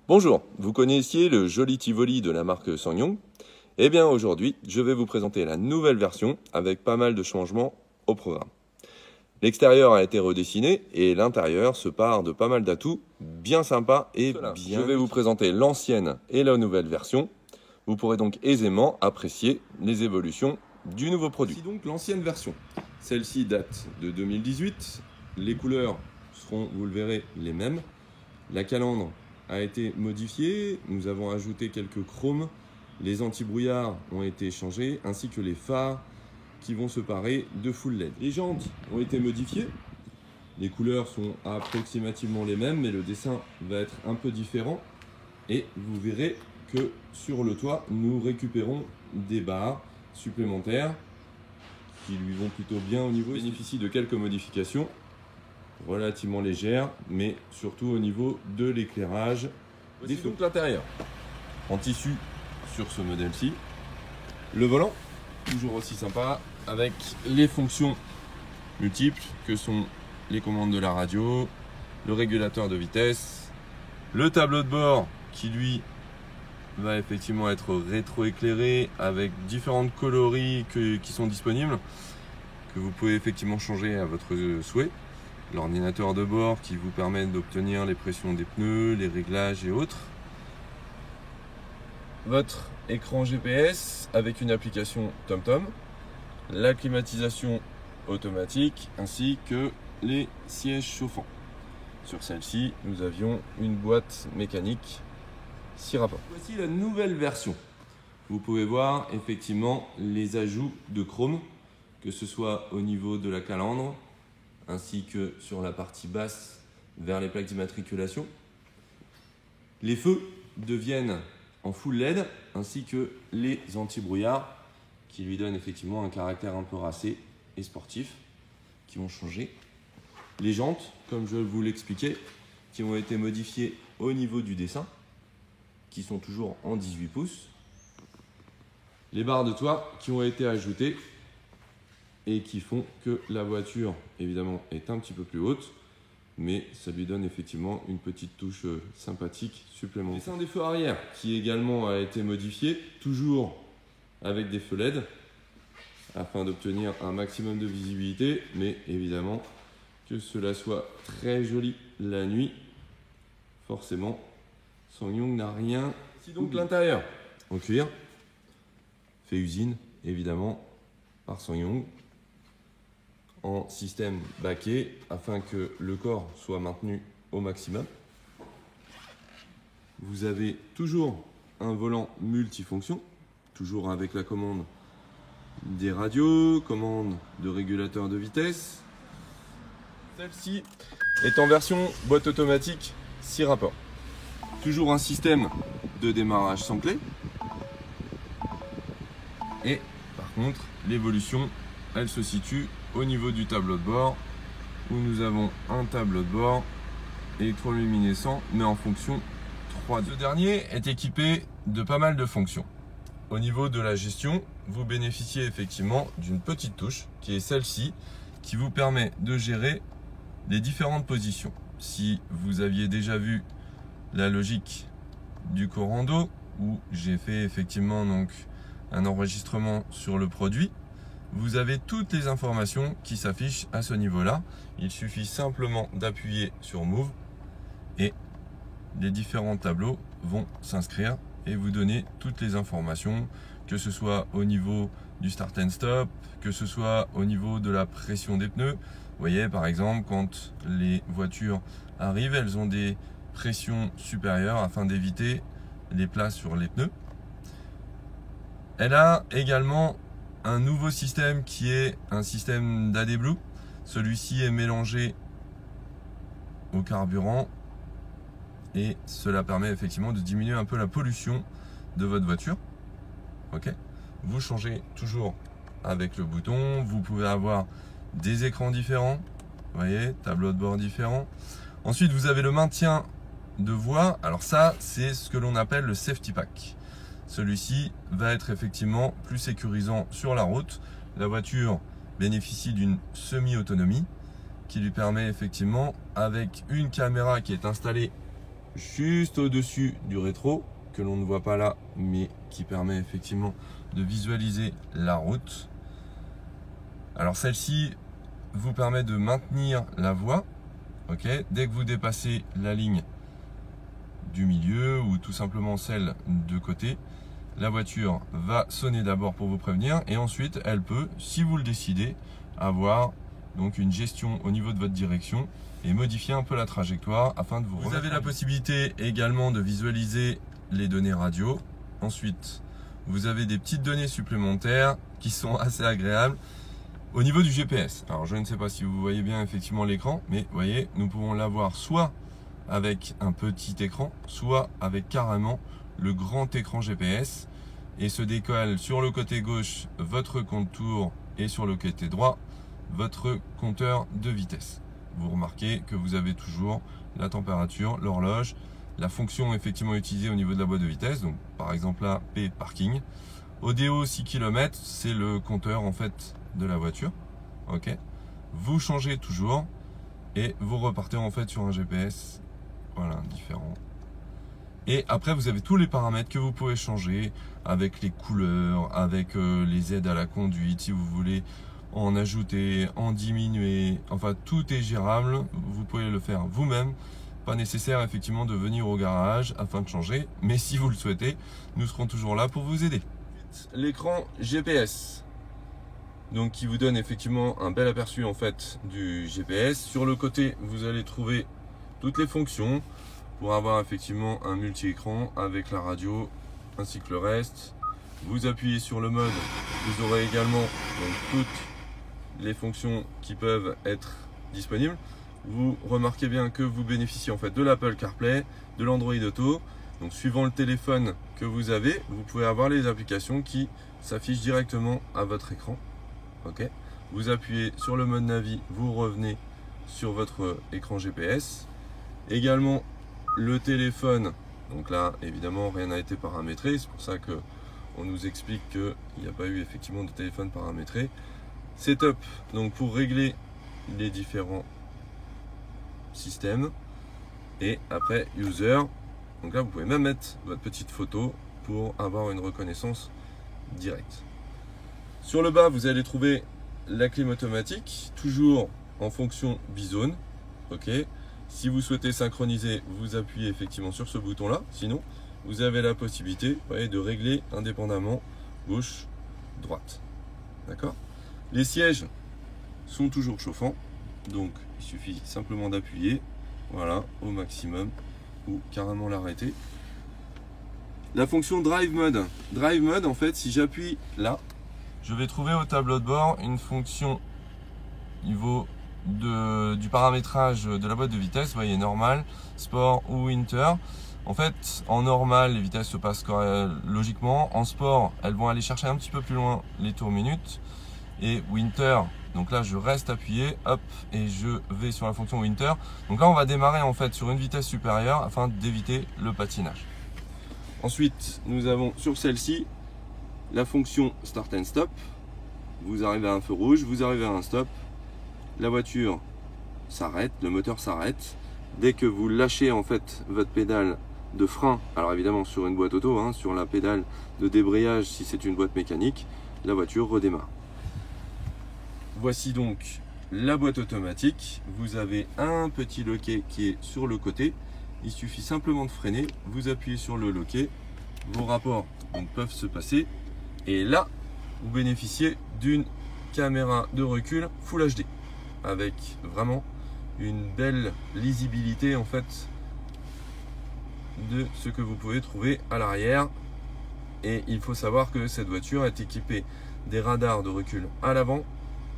Bonjour, vous connaissiez le joli Tivoli de la marque SsangYong? Eh bien aujourd'hui, je vais vous présenter la nouvelle version avec pas mal de changements au programme. L'extérieur a été redessiné et l'intérieur se part de pas mal d'atouts bien sympas et bien. Je vais vous présenter l'ancienne et la nouvelle version. Vous pourrez donc aisément apprécier les évolutions du nouveau produit. Voici donc l'ancienne version. Celle-ci date de 2018. Les couleurs seront, vous le verrez, les mêmes. La calandre a été modifiée. Nous avons ajouté quelques chromes. Les anti-brouillards ont été changés, ainsi que les phares qui vont se parer de full LED. Les jantes ont été modifiées. Les couleurs sont approximativement les mêmes, mais le dessin va être un peu différent. Et vous verrez que sur le toit, nous récupérons des barres supplémentaires qui lui vont plutôt bien au niveau. Il bénéficie de quelques modifications relativement légères, mais surtout au niveau de l'éclairage. Voici donc l'intérieur en tissu sur ce modèle-ci. Le volant, toujours aussi sympa, avec les fonctions multiples que sont les commandes de la radio, le régulateur de vitesse, le tableau de bord qui lui va effectivement être rétroéclairé avec différentes coloris qui sont disponibles, que vous pouvez effectivement changer à votre souhait. L'ordinateur de bord qui vous permet d'obtenir les pressions des pneus, les réglages et autres. Votre écran GPS avec une application TomTom, la climatisation automatique ainsi que les sièges chauffants. Sur celle-ci, nous avions une boîte mécanique 6 rapports. Voici la nouvelle version. Vous pouvez voir effectivement les ajouts de chrome, que ce soit au niveau de la calandre ainsi que sur la partie basse vers les plaques d'immatriculation. Les feux deviennent en full LED ainsi que les anti-brouillards qui lui donnent effectivement un caractère un peu racé et sportif qui vont changer. Les jantes, comme je vous l'expliquais, qui ont été modifiées au niveau du dessin, qui sont toujours en 18 pouces. Les barres de toit qui ont été ajoutées et qui font que la voiture, évidemment, est un petit peu plus haute, mais ça lui donne effectivement une petite touche sympathique supplémentaire. Le dessin des feux arrière qui également a été modifié, toujours avec des feux LED, afin d'obtenir un maximum de visibilité, mais évidemment que cela soit très joli la nuit. Forcément, SsangYong n'a rien. Si donc l'intérieur en cuir, fait usine évidemment par SsangYong, en système baquet afin que le corps soit maintenu au maximum. Vous avez toujours un volant multifonction, toujours avec la commande des radios, commande de régulateur de vitesse. Celle-ci est en version boîte automatique 6 rapports. Toujours un système de démarrage sans clé. Et par contre, l'évolution, elle se situe au niveau du tableau de bord, où nous avons un tableau de bord électroluminescent, mais en fonction 3D. Ce dernier est équipé de pas mal de fonctions. Au niveau de la gestion, vous bénéficiez effectivement d'une petite touche, qui est celle-ci, qui vous permet de gérer les différentes positions. Si vous aviez déjà vu la logique du Corando, où j'ai fait effectivement donc un enregistrement sur le produit, vous avez toutes les informations qui s'affichent à ce niveau-là. Il suffit simplement d'appuyer sur Move et les différents tableaux vont s'inscrire et vous donner toutes les informations, que ce soit au niveau du start and stop, que ce soit au niveau de la pression des pneus. Vous voyez par exemple quand les voitures arrivent, elles ont des pressions supérieures afin d'éviter les plats sur les pneus. Elle a également un nouveau système qui est un système d'AdBlue. Celui-ci est mélangé au carburant et cela permet effectivement de diminuer un peu la pollution de votre voiture. Ok. Vous changez toujours avec le bouton. Vous pouvez avoir des écrans différents. Vous voyez, tableau de bord différent. Ensuite, vous avez le maintien de voie. Alors ça, c'est ce que l'on appelle le safety pack. Celui-ci va être effectivement plus sécurisant sur la route. La voiture bénéficie d'une semi-autonomie qui lui permet effectivement, avec une caméra qui est installée juste au-dessus du rétro, que l'on ne voit pas là, mais qui permet effectivement de visualiser la route. Alors celle-ci vous permet de maintenir la voie. Dès que vous dépassez la ligne du milieu ou tout simplement celle de côté, la voiture va sonner d'abord pour vous prévenir et ensuite elle peut, si vous le décidez, avoir donc une gestion au niveau de votre direction et modifier un peu la trajectoire afin de vous avez la possibilité également de visualiser les données radio. Ensuite, vous avez des petites données supplémentaires qui sont assez agréables au niveau du GPS. Alors je ne sais pas si vous voyez bien effectivement l'écran, mais vous voyez, nous pouvons l'avoir soit avec un petit écran, soit avec carrément le grand écran GPS et se décolle sur le côté gauche votre contour et sur le côté droit votre compteur de vitesse. Vous remarquez que vous avez toujours la température, l'horloge, la fonction effectivement utilisée au niveau de la boîte de vitesse, donc par exemple là P parking. Odeo 6 km, c'est le compteur en fait de la voiture. Vous changez toujours et vous repartez en fait sur un GPS différent. Et après vous avez tous les paramètres que vous pouvez changer avec les couleurs, avec les aides à la conduite si vous voulez en ajouter, en diminuer, enfin tout est gérable, vous pouvez le faire vous-même, pas nécessaire effectivement de venir au garage afin de changer, mais si vous le souhaitez, nous serons toujours là pour vous aider. L'écran GPS, donc qui vous donne effectivement un bel aperçu en fait du GPS. Sur le côté, vous allez trouver toutes les fonctions pour avoir effectivement un multi-écran avec la radio ainsi que le reste. Vous appuyez sur le mode, vous aurez également donc toutes les fonctions qui peuvent être disponibles. Vous remarquez bien que vous bénéficiez en fait de l'Apple CarPlay, de l'Android Auto. Donc suivant le téléphone que vous avez, vous pouvez avoir les applications qui s'affichent directement à votre écran. Vous appuyez sur le mode Navi, vous revenez sur votre écran GPS. Également le téléphone, donc là évidemment rien n'a été paramétré, c'est pour ça que on nous explique qu'il n'y a pas eu effectivement de téléphone paramétré. Setup, donc pour régler les différents systèmes. Et après User, donc là vous pouvez même mettre votre petite photo pour avoir une reconnaissance directe. Sur le bas, vous allez trouver la clim automatique, toujours en fonction bizone. Si vous souhaitez synchroniser, vous appuyez effectivement sur ce bouton là. Sinon, vous avez la possibilité de régler indépendamment gauche, droite. D'accord ? Les sièges sont toujours chauffants, donc il suffit simplement d'appuyer, au maximum ou carrément l'arrêter. La fonction Drive Mode. Drive Mode, en fait, si j'appuie là, je vais trouver au tableau de bord une fonction niveau du paramétrage de la boîte de vitesse. Vous voyez, normal, sport ou winter. En fait, en normal, les vitesses se passent logiquement. En sport, elles vont aller chercher un petit peu plus loin les tours minutes. Et winter, donc là, je reste appuyé, hop, et je vais sur la fonction winter. Donc là, on va démarrer en fait sur une vitesse supérieure afin d'éviter le patinage. Ensuite, nous avons sur celle-ci la fonction Start and Stop. Vous arrivez à un feu rouge, vous arrivez à un stop. La voiture s'arrête, le moteur s'arrête. Dès que vous lâchez en fait votre pédale de frein, alors évidemment sur une boîte auto, sur la pédale de débrayage si c'est une boîte mécanique, la voiture redémarre. Voici donc la boîte automatique. Vous avez un petit loquet qui est sur le côté. Il suffit simplement de freiner, vous appuyez sur le loquet, vos rapports peuvent se passer et là vous bénéficiez d'une caméra de recul Full HD avec vraiment une belle lisibilité en fait de ce que vous pouvez trouver à l'arrière. Et il faut savoir que cette voiture est équipée des radars de recul à l'avant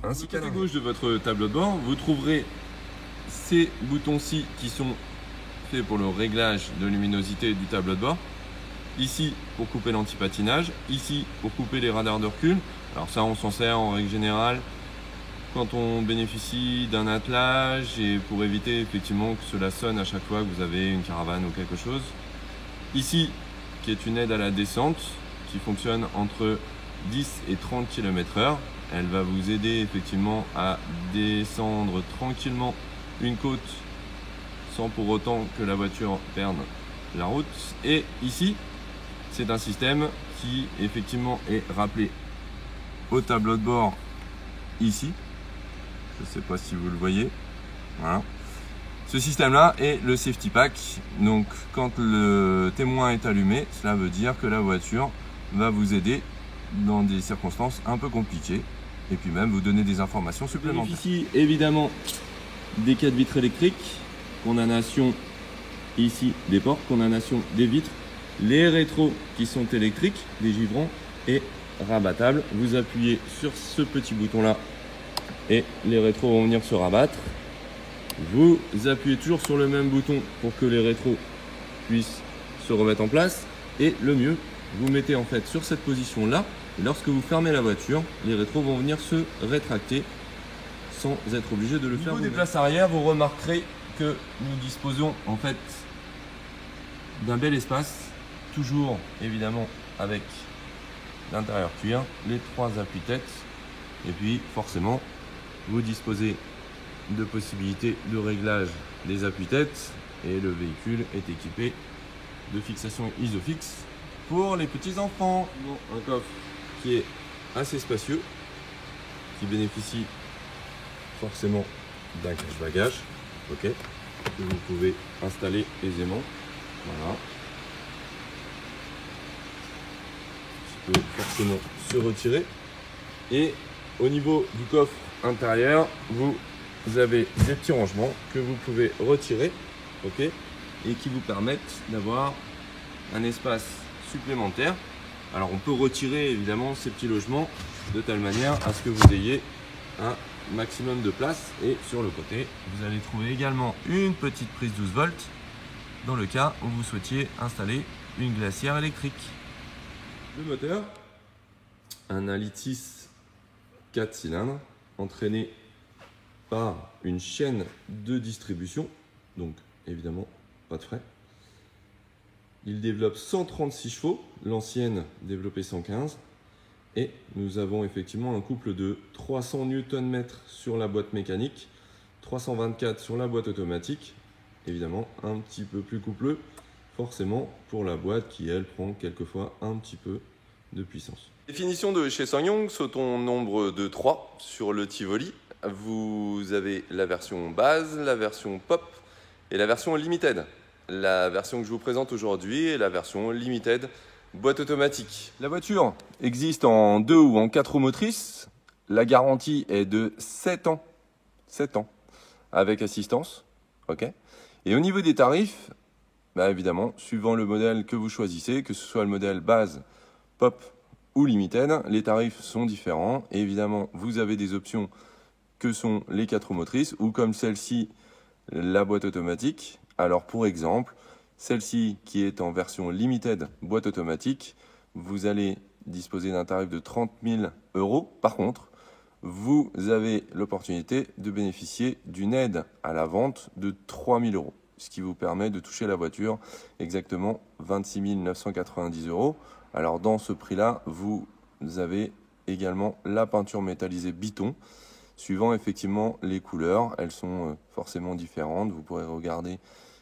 ainsi qu'à l'arrière. Côté gauche de votre tableau de bord, vous trouverez ces boutons-ci qui sont faits pour le réglage de luminosité du tableau de bord. Ici pour couper l'anti-patinage, ici pour couper les radars de recul. Alors ça, on s'en sert en règle générale quand on bénéficie d'un attelage et pour éviter effectivement que cela sonne à chaque fois que vous avez une caravane ou quelque chose. Ici, qui est une aide à la descente qui fonctionne entre 10 et 30 km/h. Elle va vous aider effectivement à descendre tranquillement une côte sans pour autant que la voiture perde la route. Et ici, c'est un système qui effectivement est rappelé au tableau de bord ici. Je ne sais pas si vous le voyez. Voilà. Ce système-là est le safety pack. Donc, quand le témoin est allumé, cela veut dire que la voiture va vous aider dans des circonstances un peu compliquées et puis même vous donner des informations supplémentaires. Ici, évidemment, des 4 vitres électriques, condamnation ici des portes, condamnation des vitres, les rétros qui sont électriques, des givrons et rabattables. Vous appuyez sur ce petit bouton-là et les rétros vont venir se rabattre. Vous appuyez toujours sur le même bouton pour que les rétros puissent se remettre en place. Et le mieux, vous mettez en fait sur cette position-là. Lorsque vous fermez la voiture, les rétros vont venir se rétracter sans être obligé de le faire. Au niveau des places arrière, vous remarquerez que nous disposons en fait d'un bel espace, toujours évidemment avec l'intérieur cuir, les 3 appuis-têtes et puis forcément vous disposez de possibilités de réglage des appuis-têtes et le véhicule est équipé de fixation Isofix pour les petits enfants. Un coffre qui est assez spacieux, qui bénéficie forcément d'un cache-bagages, ok, que vous pouvez installer aisément. Voilà. Qui peut forcément se retirer. Et au niveau du coffre intérieur, vous avez des petits rangements que vous pouvez retirer, ok, et qui vous permettent d'avoir un espace supplémentaire. Alors on peut retirer évidemment ces petits logements de telle manière à ce que vous ayez un maximum de place. Et sur le côté, vous allez trouver également une petite prise 12 volts dans le cas où vous souhaitiez installer une glacière électrique. Le moteur, un 1,6 4 cylindres entraîné par une chaîne de distribution, donc évidemment pas de frais. Il développe 136 chevaux, l'ancienne développait 115, et nous avons effectivement un couple de 300 Nm sur la boîte mécanique, 324 sur la boîte automatique, évidemment un petit peu plus coupleux, forcément pour la boîte qui elle prend quelquefois un petit peu de puissance. Définition de chez SsangYong, sautons nombre de 3 sur le Tivoli. Vous avez la version base, la version pop et la version limited. La version que je vous présente aujourd'hui est la version limited boîte automatique. La voiture existe en 2 ou en 4 roues motrices. La garantie est de 7 ans. 7 ans avec assistance. Okay. Et au niveau des tarifs, bah évidemment, suivant le modèle que vous choisissez, que ce soit le modèle base, pop ou limited, les tarifs sont différents. Et évidemment, vous avez des options que sont les 4 roues motrices ou comme celle-ci, la boîte automatique. Alors pour exemple, celle-ci qui est en version limited boîte automatique, vous allez disposer d'un tarif de 30 000 €. Par contre, vous avez l'opportunité de bénéficier d'une aide à la vente de 3 000 €, ce qui vous permet de toucher la voiture exactement 26 990 €. Alors dans ce prix-là, vous avez également la peinture métallisée Biton. Suivant effectivement les couleurs, elles sont forcément différentes. Vous pourrez regarder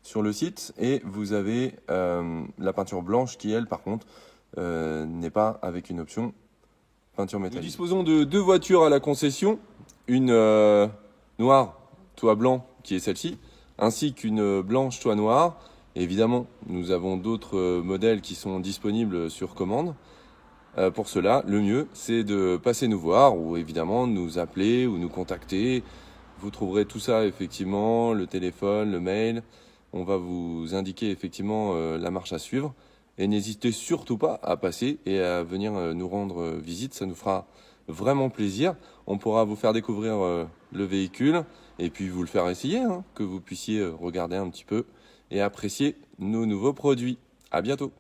sur le site. Et vous avez la peinture blanche qui, elle, par contre, n'est pas avec une option peinture métallique. Nous disposons de 2 voitures à la concession. Une noire, toit blanc, qui est celle-ci, ainsi qu'une blanche, toit noir. Et évidemment, nous avons d'autres modèles qui sont disponibles sur commande. Pour cela, le mieux, c'est de passer nous voir ou évidemment nous appeler ou nous contacter. Vous trouverez tout ça effectivement, le téléphone, le mail. On va vous indiquer effectivement la marche à suivre. Et n'hésitez surtout pas à passer et à venir nous rendre visite. Ça nous fera vraiment plaisir. On pourra vous faire découvrir le véhicule et puis vous le faire essayer, hein, que vous puissiez regarder un petit peu et apprécier nos nouveaux produits. À bientôt.